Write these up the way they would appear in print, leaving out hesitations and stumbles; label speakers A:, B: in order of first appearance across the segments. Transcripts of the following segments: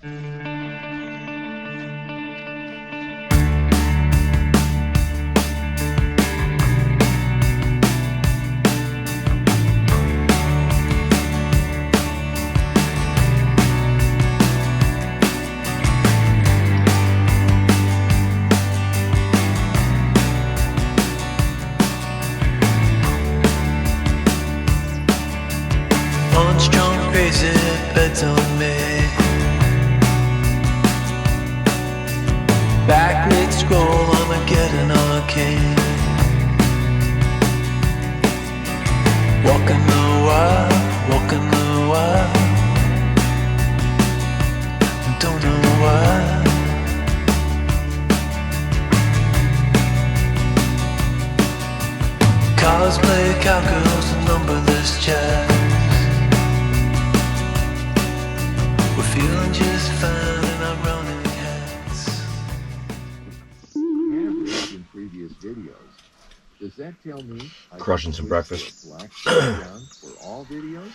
A: Strong, crazy beds on me. Back mid-scroll, Armageddon arcane. Walking the wild, walking the wild. Don't know why. Cosplay cowgirls and numberless chats. Feeling just fine in our running hats.
B: Average in previous videos. Does that tell me
C: crushing some breakfast?
B: Black background for all videos?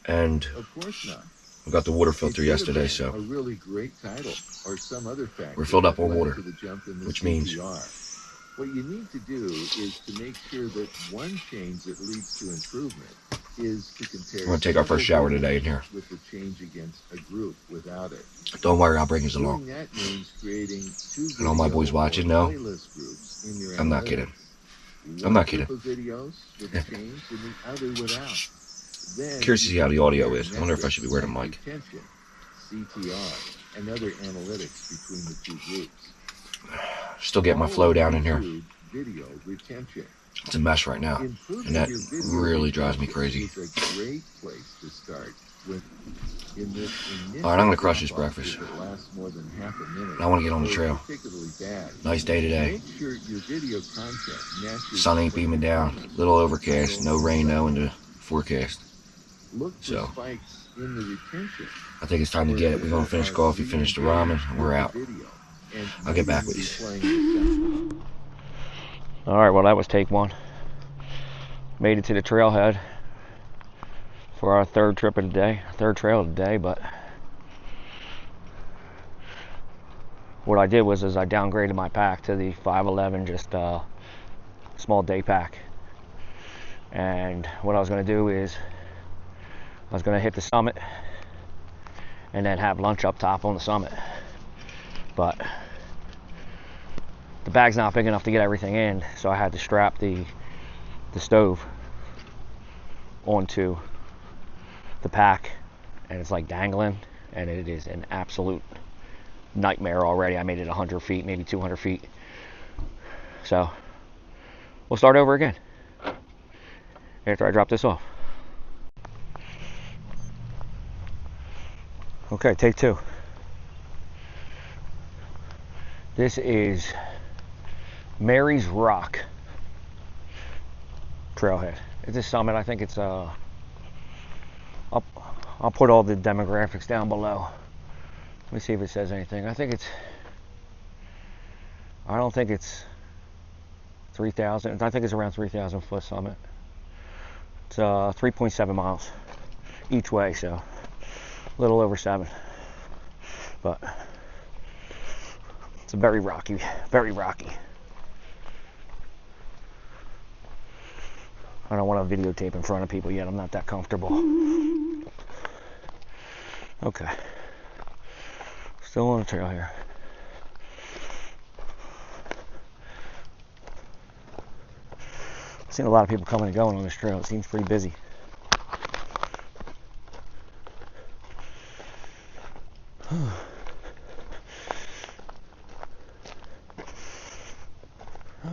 C: And
B: of course not.
C: we got the water filter yesterday, so
B: a really great title or some other factor
C: we're filled up on water,
B: which
C: means
B: what you need to do is to make sure that one change that leads to improvement is to compare.
C: we're going to take our first shower today in here.
B: With the change against a group without it.
C: Don't worry, I'll bring you along.
B: That means creating two
C: and all my boys watching know I'm not kidding. I'm not kidding. Curious to see how the audio is. I wonder if I should be wearing a mic.
B: CTR and other analytics between the two groups.
C: Still getting my flow down in here.
B: Video retention.
C: It's a mess right now, and that really drives me crazy. Alright, I'm going to crush this breakfast. I want to get on the trail. Nice day today. Sun ain't beaming down. Little overcast, no rain though in the forecast. So, I think it's time to get it. We're going to finish coffee, finish the ramen, and we're out. I'll get back with you.
D: Alright, well that was take one. Made it to the trailhead for our third trail of the day, but what I did was I downgraded my pack to the 511, just a small day pack. And what I was going to do is I was going to hit the summit and then have lunch up top on the summit. But the bag's not big enough to get everything in, so I had to strap the stove onto the pack, and it's like dangling, and it is an absolute nightmare already. I made it 100 feet, maybe 200 feet. So we'll start over again after I drop this off. Okay, take two. This is Mary's Rock trailhead. It's a summit. I think it's I'll put all the demographics down below. Let me see if it says anything. I don't think it's 3,000. I think it's around 3,000 foot summit. It's 3.7 miles each way, so a little over 7. But it's very rocky, very rocky. I don't want to videotape in front of people yet. I'm not that comfortable. Okay. Still on the trail here. I've seen a lot of people coming and going on this trail. It seems pretty busy.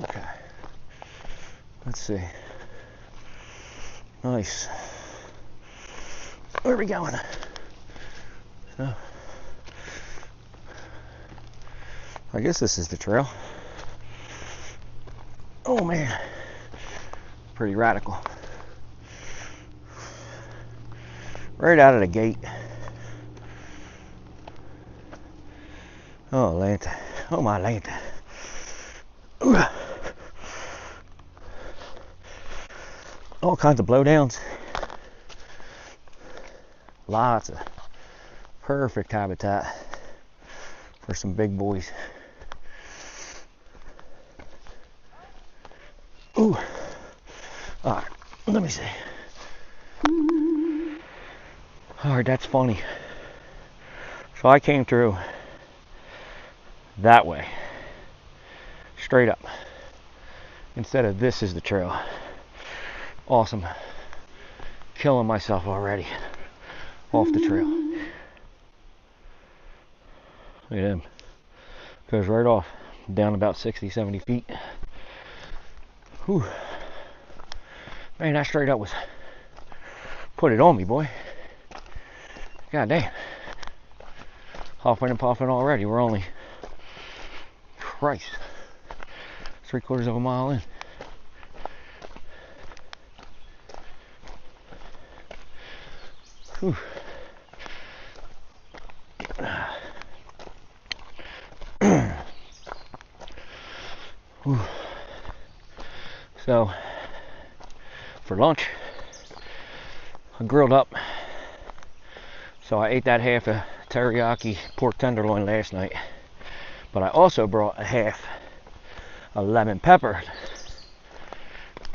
D: Okay. Let's see. Nice. Where are we going? So, I guess this is the trail. Oh man, pretty radical. Right out of the gate. Oh Lanta, oh my Lanta. All kinds of blowdowns. Lots of perfect habitat. for some big boys. Ooh. Alright, let me see. Alright, that's funny. So I came through that way, straight up, instead of this is the trail. Awesome. Killing myself already off the trail. Look at him. Goes right off, down about 60, 70 feet. Whew. Man, that straight up was, put it on me, boy. God damn. Hopping and popping already. We're only, Christ, 3/4 of a mile in. Whew. Whew. So, for lunch, I grilled up. So I ate that half a teriyaki pork tenderloin last night, but I also brought a half a lemon pepper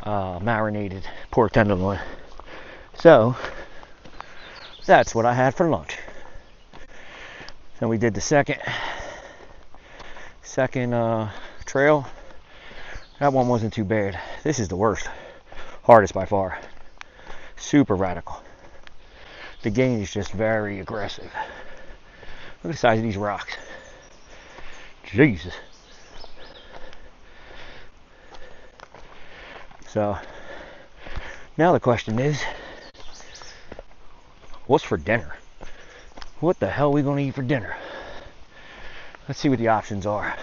D: marinated pork tenderloin. So that's what I had for lunch. Then we did the second trail. That one wasn't too bad. This is the worst, hardest by far. Super radical. The gain is just very aggressive. Look at the size of these rocks. Jesus. So, now the question is, what's for dinner? What the hell are we going to eat for dinner? Let's see what the options are.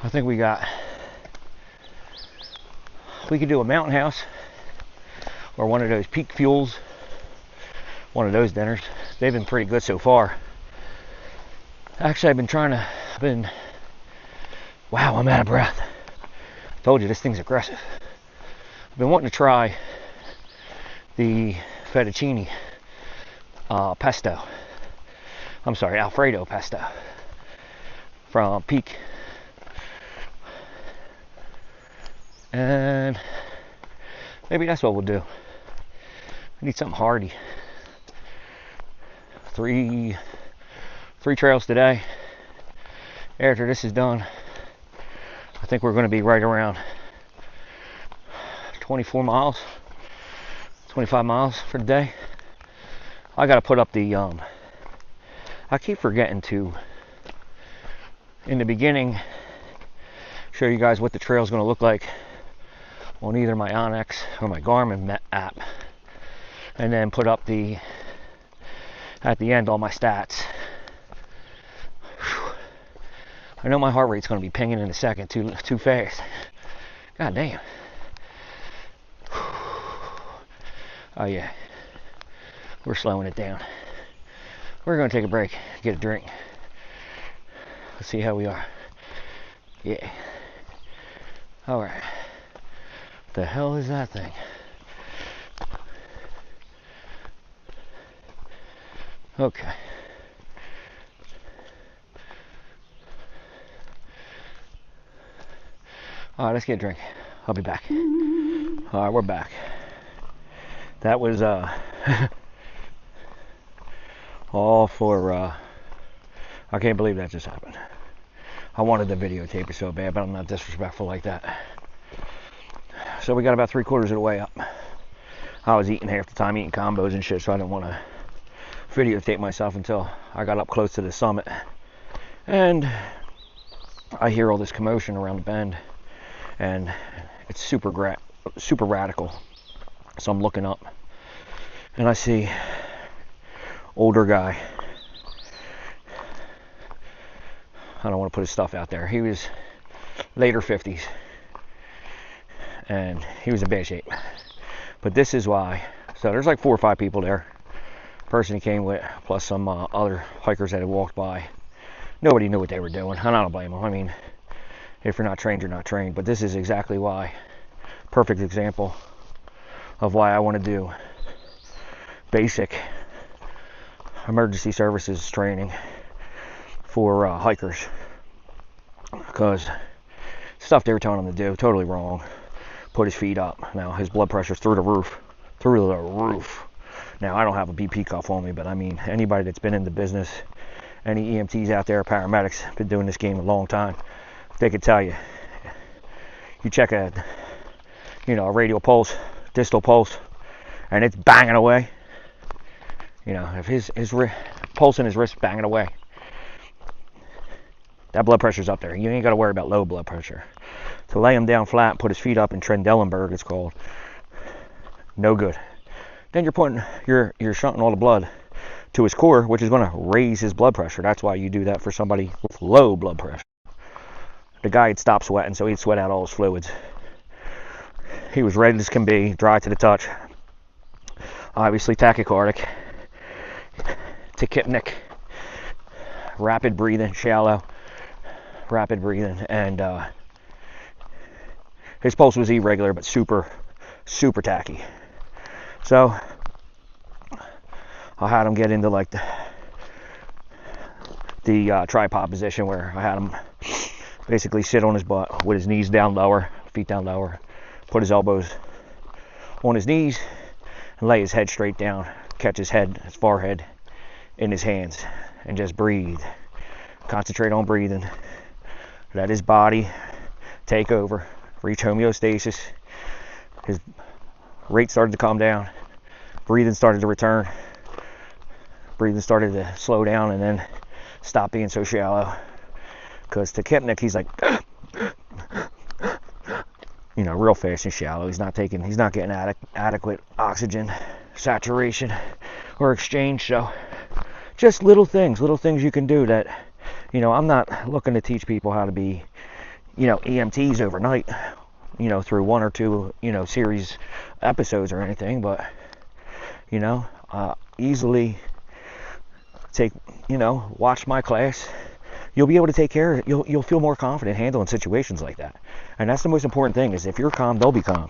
D: I think we could do a Mountain House or one of those Peak Fuels. One of those dinners. They've been pretty good so far. Actually, wow, I'm out of breath. Told you this thing's aggressive. I've been wanting to try the fettuccine pesto. I'm sorry, Alfredo pesto from Peak. And maybe that's what we'll do. I need something hearty. Three trails today. After this is done, I think we're going to be right around 24 miles, 25 miles for the day. I got to put up the, I keep forgetting to, in the beginning, show you guys what the trail is going to look like on either my Onyx or my Garmin app. And then put up at the end all my stats. Whew. I know my heart rate's going to be pinging in a second too fast. God damn. Oh yeah, we're slowing it down. We're going to take a break, get a drink. Let's see how we are. Yeah. All right. The hell is that thing? Okay. All right, let's get a drink. I'll be back. All right, we're back. That was all for I can't believe that just happened. I wanted to videotape it so bad, but I'm not disrespectful like that. So we got about 3/4 of the way up. I was eating half the time, eating combos and shit, so I didn't want to videotape myself until I got up close to the summit. And I hear all this commotion around the bend, and it's super radical. So I'm looking up, and I see older guy. I don't want to put his stuff out there. He was later 50s, and he was in bad shape. But this is why. So there's like 4 or 5 people there. Person he came with, plus some other hikers that had walked by. Nobody knew what they were doing. I don't blame them. I mean, if you're not trained, you're not trained. But this is exactly why. Perfect example of why I want to do basic emergency services training for hikers, because stuff they were telling him to do, totally wrong. Put his feet up. Now his blood pressure's through the roof. Now I don't have a BP cuff on me, but I mean, anybody that's been in the business, any EMTs out there, paramedics, been doing this game a long time, they could tell you. You check a radial pulse, distal pulse, and it's banging away. If his pulse in his wrist banging away, that blood pressure's up there. You ain't got to worry about low blood pressure. To lay him down flat, put his feet up in Trendelenburg, it's called, no good. Then you're shunting all the blood to his core, which is going to raise his blood pressure. That's why you do that for somebody with low blood pressure. The guy had stopped sweating, so he'd sweat out all his fluids. He was red as can be, dry to the touch. Obviously tachycardic, tachypnic, rapid breathing, shallow, rapid breathing, and his pulse was irregular, but super, super tacky. So I had him get into like the tripod position, where I had him basically sit on his butt with his knees down lower, feet down lower, put his elbows on his knees, and lay his head straight down, catch his forehead in his hands, and just breathe. Concentrate on breathing. Let his body take over, reach homeostasis. His rate started to calm down. Breathing started to return. Breathing started to slow down and then stop being so shallow. Because tachypnic, he's like, real fast and shallow. He's not getting adequate oxygen saturation or exchange. So just little things you can do that, I'm not looking to teach people how to be, EMTs overnight, through one or two, series episodes or anything, but, easily take, watch my class. You'll be able to take care of it. You'll feel more confident handling situations like that. And that's the most important thing, is if you're calm, they'll be calm.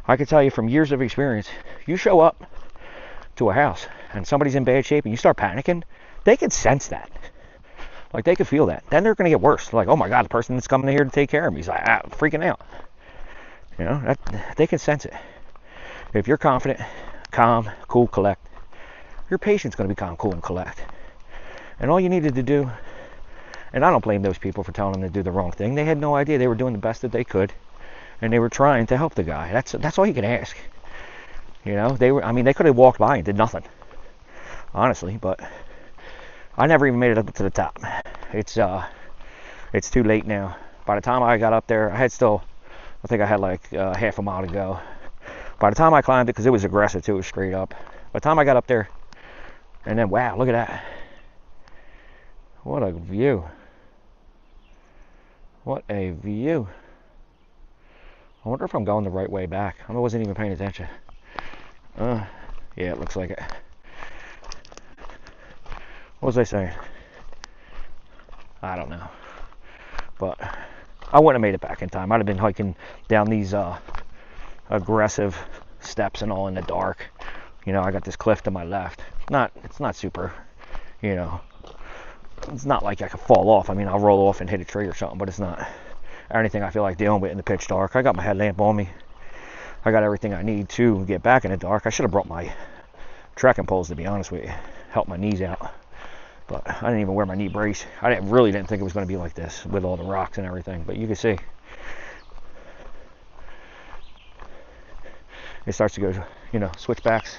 D: I can tell you from years of experience, you show up to a house and somebody's in bad shape and you start panicking, they can sense that. Like, they can feel that. Then they're going to get worse. Like, oh my God, the person that's coming here to take care of me is like, freaking out. They can sense it. If you're confident, calm, cool, collect, your patient's going to be calm, cool, and collect. And all you needed to do, and I don't blame those people for telling them to do the wrong thing. They had no idea. They were doing the best that they could, and they were trying to help the guy. That's all you can ask. They could have walked by and did nothing, honestly, but I never even made it up to the top. It's too late now. By the time I got up there, I think I had like half a mile to go. By the time I climbed it, because it was aggressive too, it was straight up. By the time I got up there, and then, wow, look at that. What a view. What a view. I wonder if I'm going the right way back. I wasn't even paying attention. Yeah, it looks like it. What was I saying? I don't know. But I wouldn't have made it back in time. I'd have been hiking down these aggressive steps and all in the dark. I got this cliff to my left. It's not super, it's not like I could fall off. I'll roll off and hit a tree or something, but it's not anything I feel like dealing with in the pitch dark. I got my headlamp on me. I got everything I need to get back in the dark. I should have brought my trekking poles, to be honest with you. Help my knees out. But I didn't even wear my knee brace. I really didn't think it was going to be like this with all the rocks and everything. But you can see. It starts to go, switchbacks.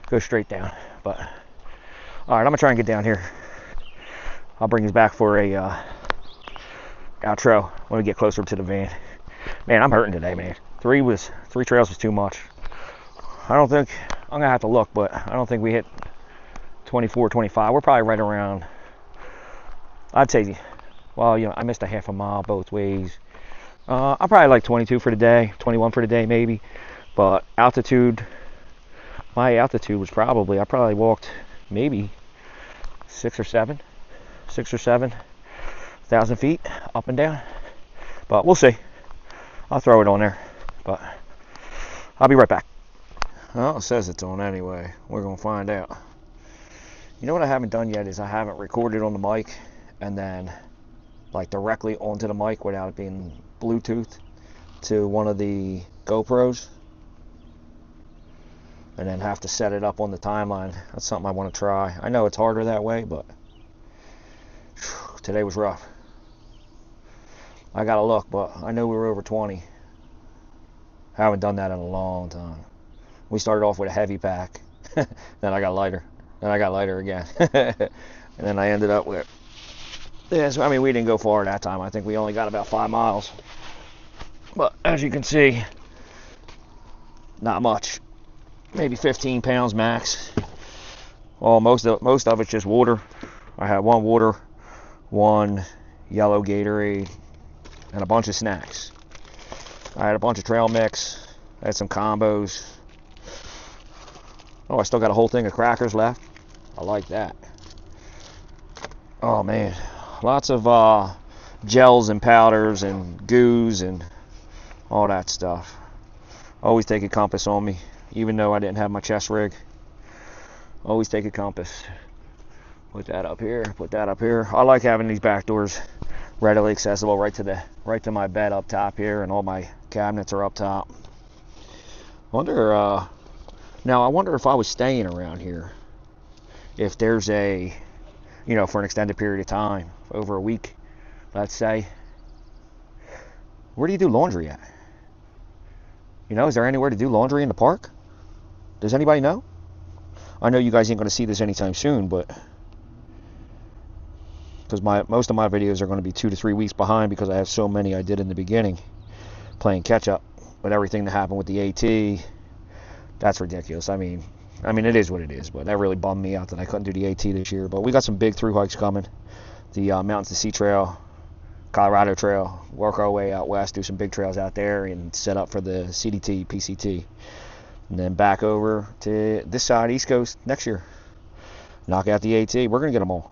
D: Go straight down. But, alright, I'm going to try and get down here. I'll bring you back for a outro when we get closer to the van. Man, I'm hurting today, man. Three trails was too much. I don't think, I'm going to have to look, but I don't think we hit 24, 25. We're probably right around, I'd say, well, I missed a half a mile both ways. I'm probably like 22 for the day, 21 for the day maybe. But my altitude was I probably walked maybe 6 or 7 thousand feet up and down. But we'll see. I'll throw it on there. But I'll be right back. Well, it says it's on anyway. We're going to find out. You know what I haven't done yet is I haven't recorded on the mic and then like directly onto the mic without it being Bluetooth to one of the GoPros, and then have to set it up on the timeline. That's something I want to try. I know it's harder that way, but today was rough. I gotta look, but I know we were over 20. Haven't done that in a long time. We started off with a heavy pack, then I got lighter, then I got lighter again, and then I ended up with, yeah, so I mean, we didn't go far that time. I think we only got about 5 miles, but as you can see, not much, maybe 15 pounds max. Well, most of it's just water. I had one water, one yellow Gatorade, and a bunch of snacks. I had a bunch of trail mix, I had some combos. Oh, I still got a whole thing of crackers left. I like that. Oh man, lots of gels and powders and goos and all that stuff. Always take a compass on me, even though I didn't have my chest rig. Always take a compass. Put that up here, put that up here. I like having these back doors readily accessible right to my bed up top here, and all my cabinets are up top. Now I wonder if I was staying around here, if there's a, you know, for an extended period of time, over a week, let's say, where do you do laundry at? You know, is there anywhere to do laundry in the park? Does anybody know? I know you guys ain't going to see this anytime soon, but because most of my videos are going to be 2 to 3 weeks behind, because I have so many I did in the beginning, playing catch up with everything that happened with the AT. That's ridiculous. I mean, it is what it is, but that really bummed me out that I couldn't do the AT this year. But we got some big through hikes coming. The Mountains to Sea Trail, Colorado Trail, work our way out west, do some big trails out there, and set up for the CDT, PCT. And then back over to this side, East Coast, next year. Knock out the AT. We're going to get them all.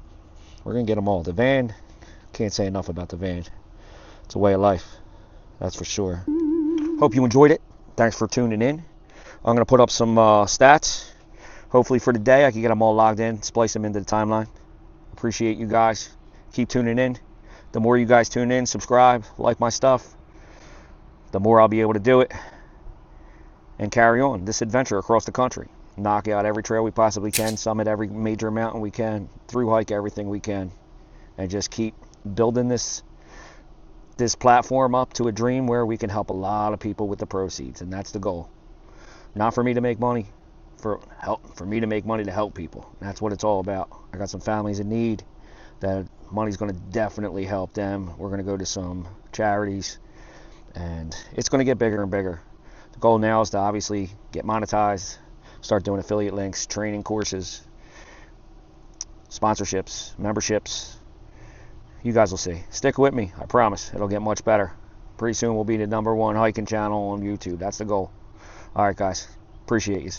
D: We're going to get them all. The van, can't say enough about the van. It's a way of life. That's for sure. Hope you enjoyed it. Thanks for tuning in. I'm going to put up some stats. Hopefully for today I can get them all logged in, splice them into the timeline. Appreciate you guys. Keep tuning in. The more you guys tune in, subscribe, like my stuff, the more I'll be able to do it and carry on this adventure across the country. Knock out every trail we possibly can, summit every major mountain we can, through hike everything we can, and just keep building this platform up to a dream where we can help a lot of people with the proceeds. And that's the goal. Not for me to make money, for me to make money to help people. That's what it's all about. I got some families in need that money's going to definitely help them. We're going to go to some charities, and it's going to get bigger and bigger. The goal now is to obviously get monetized, start doing affiliate links, training courses, sponsorships, memberships. You guys will see. Stick with me. I promise. It'll get much better. Pretty soon we'll be the #1 hiking channel on YouTube. That's the goal. All right, guys. Appreciate you.